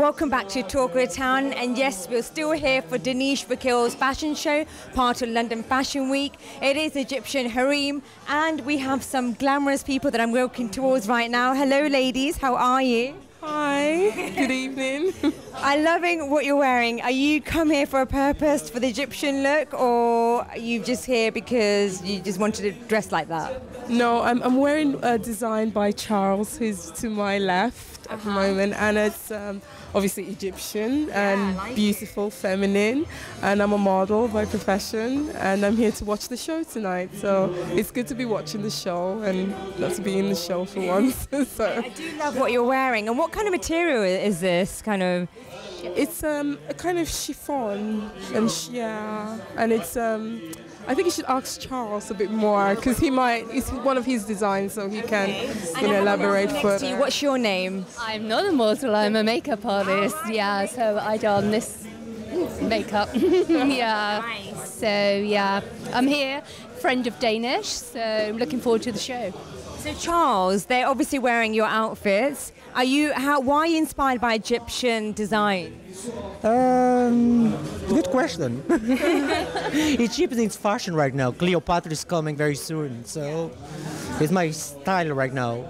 Welcome back to Talk of the Town, and yes, we're still here for Danish Wakeel's fashion show, part of London Fashion Week. It is Egyptian Harem, and we have some glamorous people that I'm walking towards right now. Hello ladies, how are you? Hi, good evening. I'm loving what you're wearing. Are you come here for a purpose, for the Egyptian look, or are you just here because you just wanted to dress like that? No, I'm wearing a design by Charles, who's to my left at the moment, and it's obviously Egyptian and beautiful, feminine, and I'm a model by profession, and I'm here to watch the show tonight. So it's good to be watching the show and not to be in the show for once. So I do love what you're wearing. And what kind of material is this? It's a kind of chiffon, and and it's I think you should ask Charles a bit more because it's one of his designs, so he can elaborate further. What's your name? I'm not a model, I'm a makeup artist. Yeah, so I done this makeup. Yeah. Nice. So yeah, I'm here, friend of Danish, so I'm looking forward to the show. So Charles, they're obviously wearing your outfits. Why are you inspired by Egyptian design? Good question. Egypt needs fashion right now. Cleopatra is coming very soon, so it's my style right now.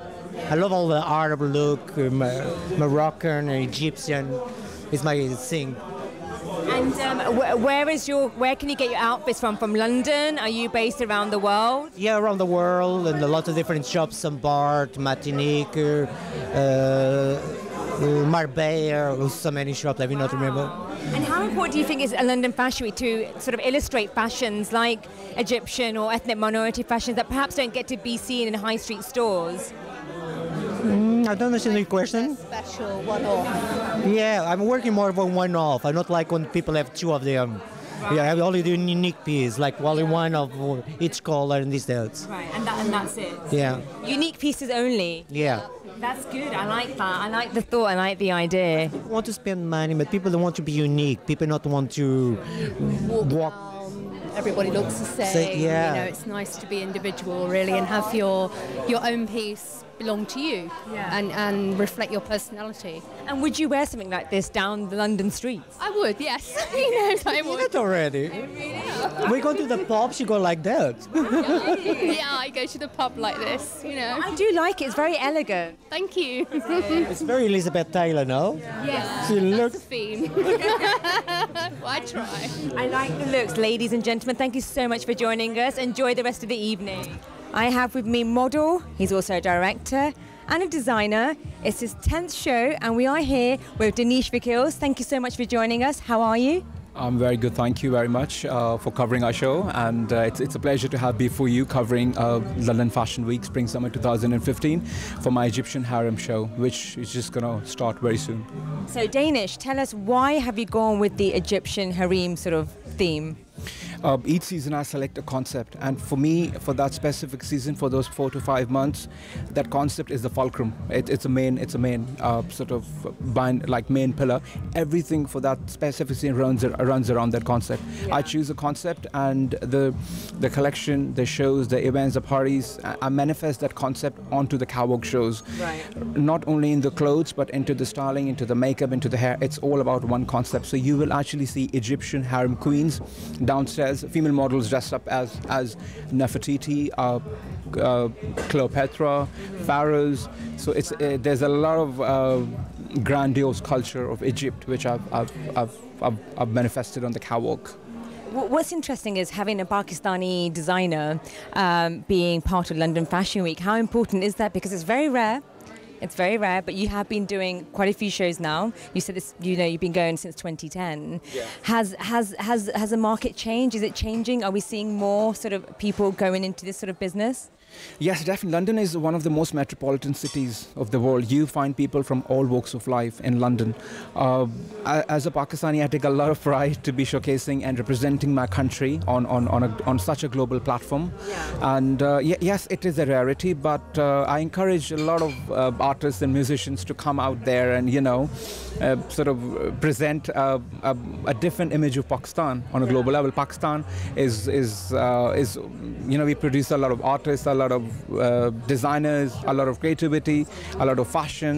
I love all the Arab look, Moroccan, Egyptian. It's my thing. And where can you get your outfits from? From London? Are you based around the world? Yeah, around the world, and a lot of different shops, some Bart, Martinique, Marbella, so many shops I will not remember. And how important do you think is a London Fashion Week to sort of illustrate fashions like Egyptian or ethnic minority fashions that perhaps don't get to be seen in high street stores? I don't understand your question. Special one-off. Yeah, I'm working more for one-off. I not like when people have two of them. Right. Yeah, I only do unique piece, like only one of each color and this that. Right, and that's it. Yeah. Unique pieces only. Yeah. That's good. I like that. I like the thought. I like the idea. People want to spend money, but people don't want to be unique. People don't want to walk. Everybody looks the same. Yeah. You know, it's nice to be individual, really, and have your own piece belong to you and reflect your personality. And would you wear something like this down the London streets? I would, yes. You know, I would. That already. We go to the pub, you go like that. Yeah, I go to the pub like this, you know. I do like it. It's very elegant. Thank you. It's very Elizabeth Taylor, no? Yeah. She looks. That's the theme. Well, I try. I like the looks, ladies and gentlemen. Thank you so much for joining us. Enjoy the rest of the evening. I have with me model, he's also a director and a designer. It's his 10th show and we are here with Danish Wakeel. Thank you so much for joining us. How are you? I'm very good, thank you very much for covering our show, and it's a pleasure to have B4U covering London Fashion Week Spring Summer 2015 for my Egyptian Harem show, which is just going to start very soon. So Danish, tell us, why have you gone with the Egyptian Harem sort of theme? Each season I select a concept, and for me, for that specific season, for those 4 to 5 months, that concept is the fulcrum. It's a main sort of main pillar. Everything for that specific season runs around that concept. Yeah. I choose a concept, and the collection, the shows, the events, the parties, I manifest that concept onto the catwalk shows. Right. Not only in the clothes, but into the styling, into the makeup, into the hair. It's all about one concept. So you will actually see Egyptian harem queens downstairs, female models dressed up as Nefertiti, Cleopatra, pharaohs. So there's a lot of grandiose culture of Egypt which I've manifested on the catwalk. What's interesting is having a Pakistani designer being part of London Fashion Week. How important is that? Because it's very rare. It's very rare, but you have been doing quite a few shows now. You said this, you've been going since 2010. Yeah. Has the market changed? Is it changing? Are we seeing more sort of people going into this sort of business? Yes, definitely. London is one of the most metropolitan cities of the world. You find people from all walks of life in London. As a Pakistani, I take a lot of pride to be showcasing and representing my country on such a global platform. Yeah. And yes, it is a rarity, but I encourage a lot of artists and musicians to come out there and, sort of present a different image of Pakistan on a global level. Pakistan is we produce a lot of artists, a lot of designers, a lot of creativity, a lot of fashion.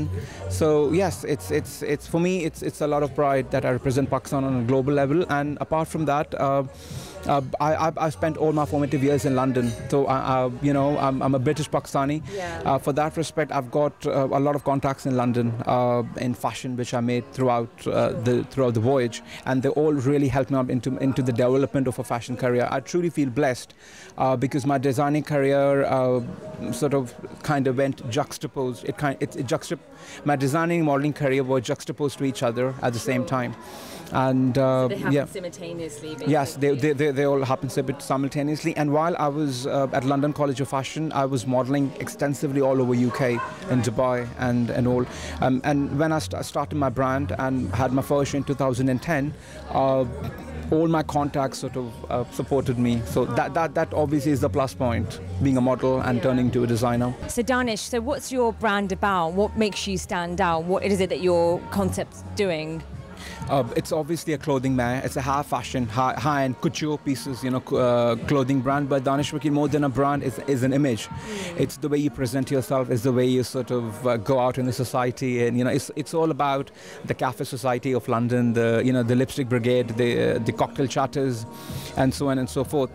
So yes, it's for me, it's a lot of pride that I represent Pakistan on a global level. And apart from that, I spent all my formative years in London, so I'm a British Pakistani. For that respect, I've got a lot of contacts in London in fashion, which I made throughout the voyage, and they all really helped me up into the development of a fashion career. I truly feel blessed because my designing career sort of kind of went juxtaposed. My designing and modeling career were juxtaposed to each other at the same time. And so they happen simultaneously, basically. Yes, they all happen simultaneously. And while I was at London College of Fashion, I was modeling extensively all over UK and Dubai and all. And when I started my brand and had my first show in 2010, all my contacts sort of supported me. So that obviously is the plus point, being a model and turning to a designer. So Danish, so what's your brand about? What makes you stand out? What is it that your concept's doing? It's obviously a clothing brand. It's a high fashion, high-end couture pieces, clothing brand. But Danish Wakeel, more than a brand, is an image. It's the way you present yourself. It's the way you sort of go out in the society, and it's all about the cafe society of London, the lipstick brigade, the cocktail chatters, and so on and so forth.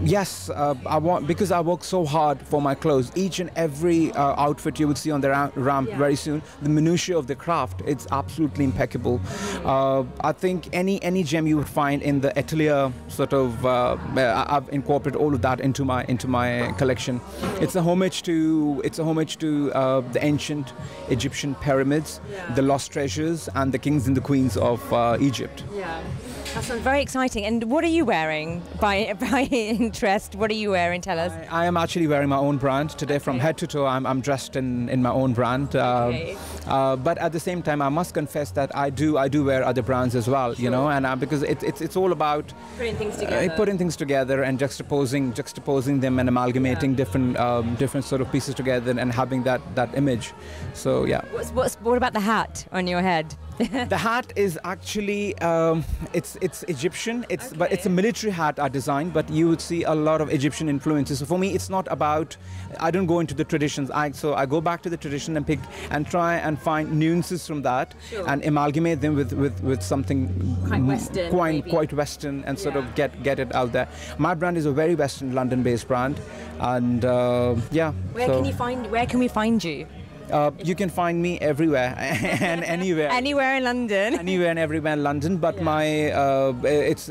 Yes, because I work so hard for my clothes. Each and every outfit you would see on the ramp very soon, the minutiae of the craft, it's absolutely impeccable. I think any gem you would find in the atelier sort of, I've incorporated all of that into my collection. It's a homage to the ancient Egyptian pyramids, the lost treasures, and the kings and the queens of Egypt. Yeah. That sounds very exciting. And what are you wearing? By interest, what are you wearing? Tell us. I am actually wearing my own brand today. From head to toe. I'm dressed in my own brand. But at the same time, I must confess that I do wear other brands as well. And because it's all about putting things together, and juxtaposing them and amalgamating different sort of pieces together and having that image. So yeah. What about the hat on your head? The hat is actually it's Egyptian. But it's a military hat I designed. But you would see a lot of Egyptian influences. So for me, it's not about. I don't go into the traditions. So I go back to the tradition and pick and try and find nuances from that and amalgamate them with something quite Western and sort of get it out there. My brand is a very Western London-based brand, and Where can we find you? You can find me everywhere and anywhere. Anywhere in London. Anywhere and everywhere in London, but my it's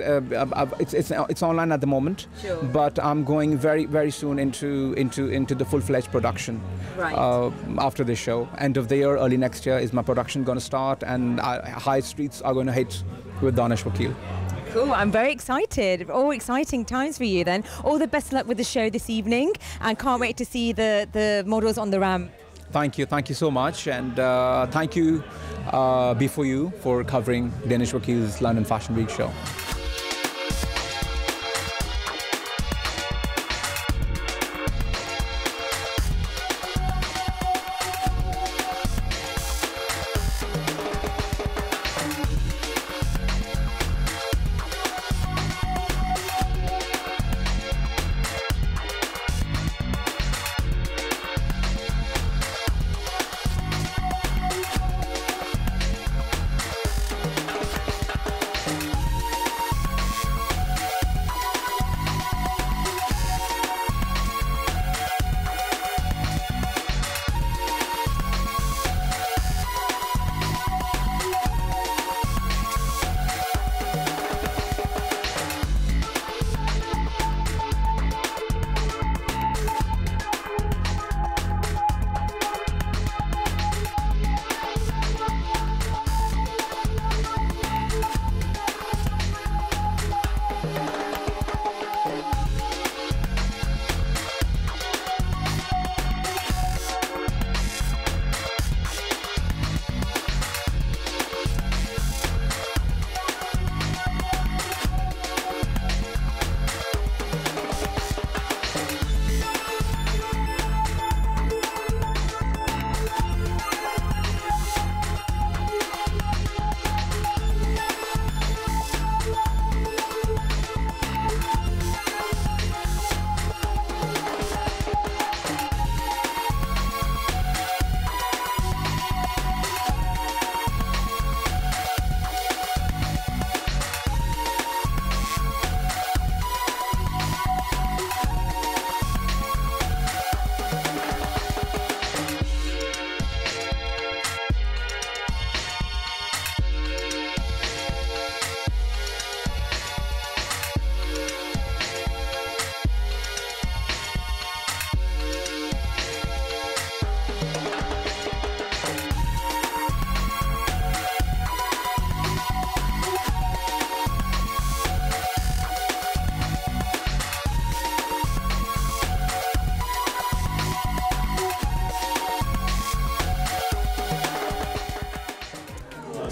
online at the moment. Sure. But I'm going very very soon into the full-fledged production. Right. After this show, end of the year, early next year is my production going to start, and high streets are going to hit with Danish Wakeel. Cool, I'm very excited. All exciting times for you then. All the best of luck with the show this evening, and can't wait to see the models on the ramp. Thank you so much, and thank you B4U for covering Danish Wakeel's London Fashion Week show.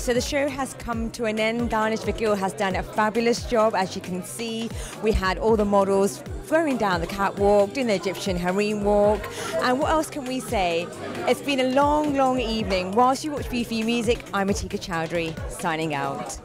So the show has come to an end. Danish Wakeel has done a fabulous job, as you can see. We had all the models going down the catwalk, doing the Egyptian Harem walk. And what else can we say? It's been a long, long evening. Whilst you watch B4U Music, I'm Atika Chowdhury, signing out.